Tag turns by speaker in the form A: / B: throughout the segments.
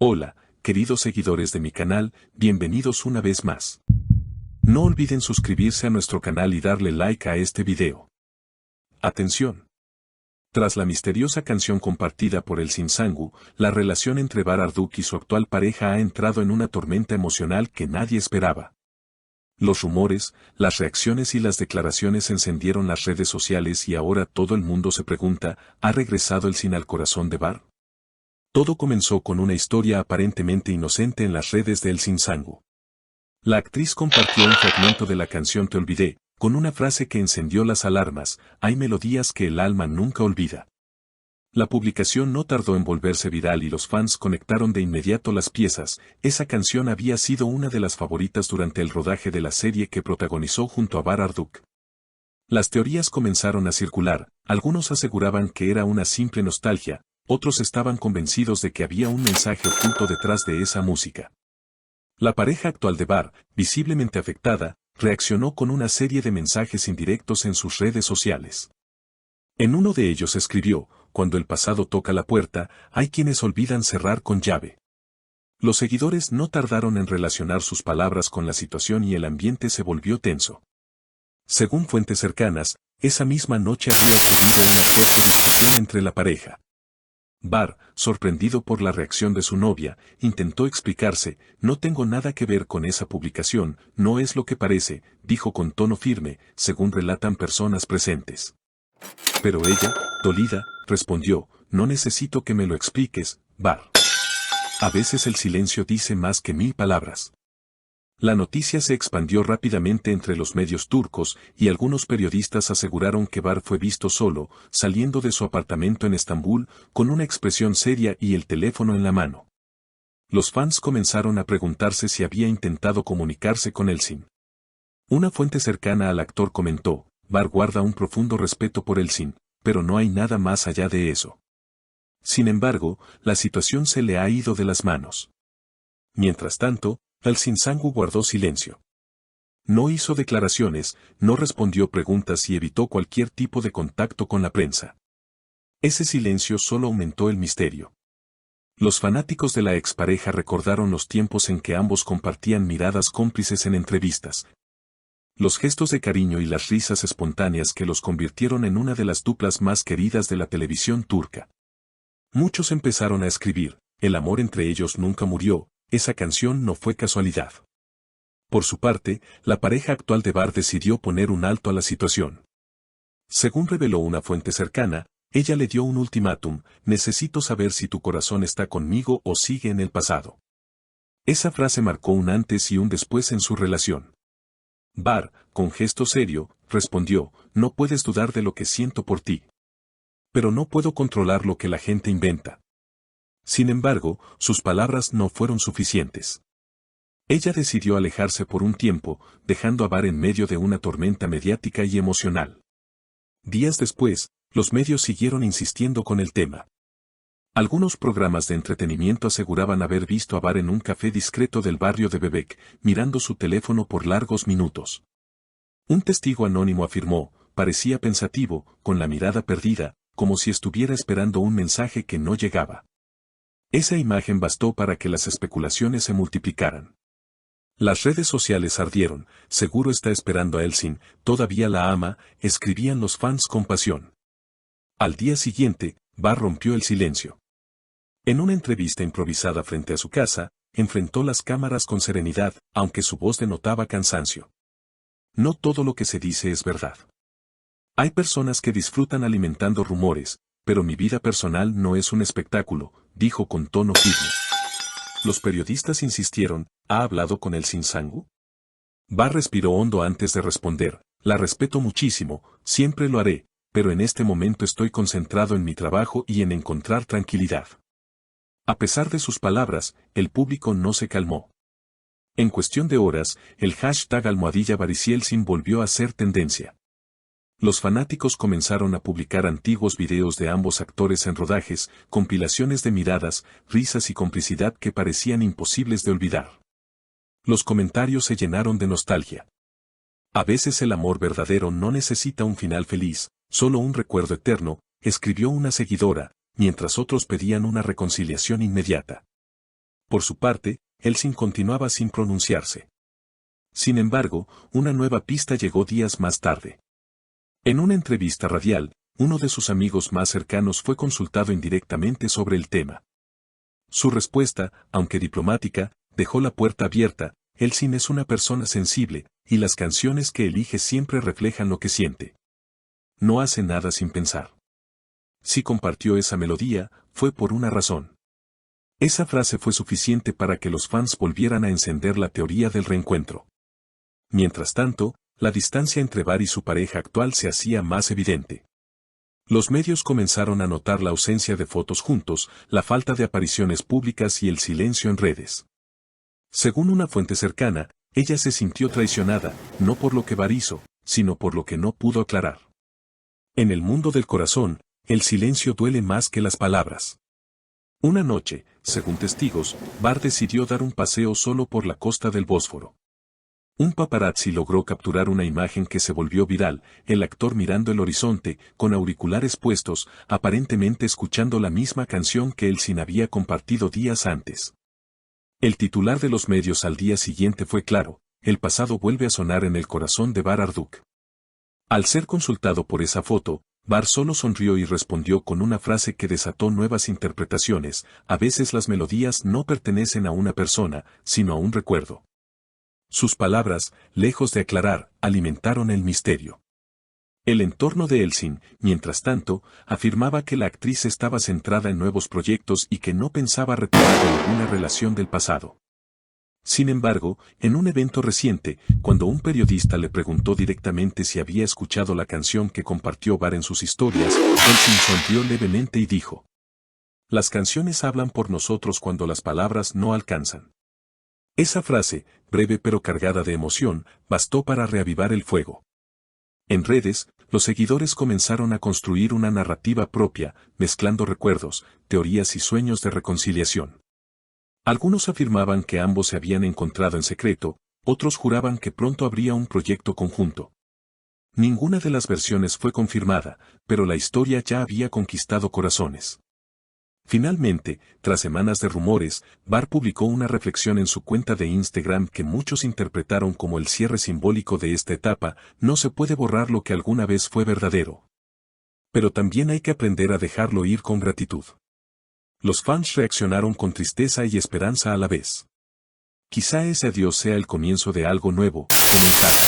A: Hola, queridos seguidores de mi canal, bienvenidos una vez más. No olviden suscribirse a nuestro canal y darle like a este video. Atención. Tras la misteriosa canción compartida por el Sinsangu, la relación entre Bar Arduk y su actual pareja ha entrado en una tormenta emocional que nadie esperaba. Los rumores, las reacciones y las declaraciones encendieron las redes sociales y ahora todo el mundo se pregunta, ¿ha regresado el Sin al corazón de Bar? Todo comenzó con una historia aparentemente inocente en las redes de El Sinsangu. La actriz compartió un fragmento de la canción Te olvidé, con una frase que encendió las alarmas: hay melodías que el alma nunca olvida. La publicación no tardó en volverse viral y los fans conectaron de inmediato las piezas. Esa canción había sido una de las favoritas durante el rodaje de la serie que protagonizó junto a Bar Arduk. Las teorías comenzaron a circular, algunos aseguraban que era una simple nostalgia, otros estaban convencidos de que había un mensaje oculto detrás de esa música. La pareja actual de Bar, visiblemente afectada, reaccionó con una serie de mensajes indirectos en sus redes sociales. En uno de ellos escribió: cuando el pasado toca la puerta, hay quienes olvidan cerrar con llave. Los seguidores no tardaron en relacionar sus palabras con la situación y el ambiente se volvió tenso. Según fuentes cercanas, esa misma noche había ocurrido una fuerte discusión entre la pareja. Bar, sorprendido por la reacción de su novia, intentó explicarse: no tengo nada que ver con esa publicación, no es lo que parece, dijo con tono firme, según relatan personas presentes. Pero ella, dolida, respondió: no necesito que me lo expliques, Bar. A veces el silencio dice más que 1000 palabras. La noticia se expandió rápidamente entre los medios turcos y algunos periodistas aseguraron que Bar fue visto solo, saliendo de su apartamento en Estambul, con una expresión seria y el teléfono en la mano. Los fans comenzaron a preguntarse si había intentado comunicarse con Elçin. Una fuente cercana al actor comentó: Bar guarda un profundo respeto por Elçin, pero no hay nada más allá de eso. Sin embargo, la situación se le ha ido de las manos. Mientras tanto, El Sinsangu guardó silencio. No hizo declaraciones, no respondió preguntas y evitó cualquier tipo de contacto con la prensa. Ese silencio solo aumentó el misterio. Los fanáticos de la expareja recordaron los tiempos en que ambos compartían miradas cómplices en entrevistas. Los gestos de cariño y las risas espontáneas que los convirtieron en una de las duplas más queridas de la televisión turca. Muchos empezaron a escribir: el amor entre ellos nunca murió. Esa canción no fue casualidad. Por su parte, la pareja actual de Bar decidió poner un alto a la situación. Según reveló una fuente cercana, ella le dio un ultimátum: necesito saber si tu corazón está conmigo o sigue en el pasado. Esa frase marcó un antes y un después en su relación. Bar, con gesto serio, respondió: no puedes dudar de lo que siento por ti. Pero no puedo controlar lo que la gente inventa. Sin embargo, sus palabras no fueron suficientes. Ella decidió alejarse por un tiempo, dejando a Bar en medio de una tormenta mediática y emocional. Días después, los medios siguieron insistiendo con el tema. Algunos programas de entretenimiento aseguraban haber visto a Bar en un café discreto del barrio de Bebek, mirando su teléfono por largos minutos. Un testigo anónimo afirmó: parecía pensativo, con la mirada perdida, como si estuviera esperando un mensaje que no llegaba. Esa imagen bastó para que las especulaciones se multiplicaran. Las redes sociales ardieron: seguro está esperando a Elçin, todavía la ama, escribían los fans con pasión. Al día siguiente, Bar rompió el silencio. En una entrevista improvisada frente a su casa, enfrentó las cámaras con serenidad, aunque su voz denotaba cansancio. No todo lo que se dice es verdad. Hay personas que disfrutan alimentando rumores, pero mi vida personal no es un espectáculo, dijo con tono firme. Los periodistas insistieron: ¿ha hablado con El Sinsangu? Bar respiró hondo antes de responder: la respeto muchísimo, siempre lo haré, pero en este momento estoy concentrado en mi trabajo y en encontrar tranquilidad. A pesar de sus palabras, el público no se calmó. En cuestión de horas, el hashtag #BaricielCin volvió a ser tendencia. Los fanáticos comenzaron a publicar antiguos videos de ambos actores en rodajes, compilaciones de miradas, risas y complicidad que parecían imposibles de olvidar. Los comentarios se llenaron de nostalgia. A veces el amor verdadero no necesita un final feliz, solo un recuerdo eterno, escribió una seguidora, mientras otros pedían una reconciliación inmediata. Por su parte, Elsin continuaba sin pronunciarse. Sin embargo, una nueva pista llegó días más tarde. En una entrevista radial, uno de sus amigos más cercanos fue consultado indirectamente sobre el tema. Su respuesta, aunque diplomática, dejó la puerta abierta. Elsin es una persona sensible, y las canciones que elige siempre reflejan lo que siente. No hace nada sin pensar. Si compartió esa melodía, fue por una razón. Esa frase fue suficiente para que los fans volvieran a encender la teoría del reencuentro. Mientras tanto, la distancia entre Var y su pareja actual se hacía más evidente. Los medios comenzaron a notar la ausencia de fotos juntos, la falta de apariciones públicas y el silencio en redes. Según una fuente cercana, ella se sintió traicionada, no por lo que Var hizo, sino por lo que no pudo aclarar. En el mundo del corazón, el silencio duele más que las palabras. Una noche, según testigos, Var decidió dar un paseo solo por la costa del Bósforo. Un paparazzi logró capturar una imagen que se volvió viral, el actor mirando el horizonte, con auriculares puestos, aparentemente escuchando la misma canción que Elsin había compartido días antes. El titular de los medios al día siguiente fue claro: el pasado vuelve a sonar en el corazón de Var Arduk. Al ser consultado por esa foto, Var solo sonrió y respondió con una frase que desató nuevas interpretaciones: a veces las melodías no pertenecen a una persona, sino a un recuerdo. Sus palabras, lejos de aclarar, alimentaron el misterio. El entorno de Elsin, mientras tanto, afirmaba que la actriz estaba centrada en nuevos proyectos y que no pensaba retomar ninguna relación del pasado. Sin embargo, en un evento reciente, cuando un periodista le preguntó directamente si había escuchado la canción que compartió Var en sus historias, Elsin sonrió levemente y dijo: las canciones hablan por nosotros cuando las palabras no alcanzan. Esa frase, breve pero cargada de emoción, bastó para reavivar el fuego. En redes, los seguidores comenzaron a construir una narrativa propia, mezclando recuerdos, teorías y sueños de reconciliación. Algunos afirmaban que ambos se habían encontrado en secreto, otros juraban que pronto habría un proyecto conjunto. Ninguna de las versiones fue confirmada, pero la historia ya había conquistado corazones. Finalmente, tras semanas de rumores, Var publicó una reflexión en su cuenta de Instagram que muchos interpretaron como el cierre simbólico de esta etapa: no se puede borrar lo que alguna vez fue verdadero. Pero también hay que aprender a dejarlo ir con gratitud. Los fans reaccionaron con tristeza y esperanza a la vez. Quizá ese adiós sea el comienzo de algo nuevo, comentaron.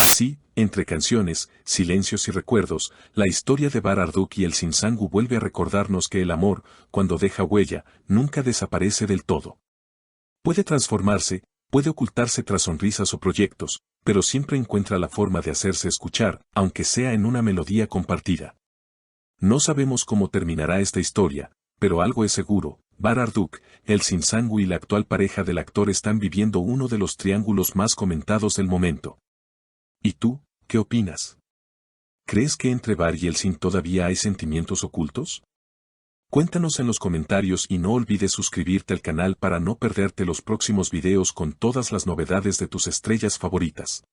A: Así, entre canciones, silencios y recuerdos, la historia de Var Arduk y Elsin Sangu vuelve a recordarnos que el amor, cuando deja huella, nunca desaparece del todo. Puede transformarse, puede ocultarse tras sonrisas o proyectos, pero siempre encuentra la forma de hacerse escuchar, aunque sea en una melodía compartida. No sabemos cómo terminará esta historia, pero algo es seguro: Var Arduk, Elsin Sangu y la actual pareja del actor están viviendo uno de los triángulos más comentados del momento. ¿Y tú, qué opinas? ¿Crees que entre Var y Elsin todavía hay sentimientos ocultos? Cuéntanos en los comentarios y no olvides suscribirte al canal para no perderte los próximos videos con todas las novedades de tus estrellas favoritas.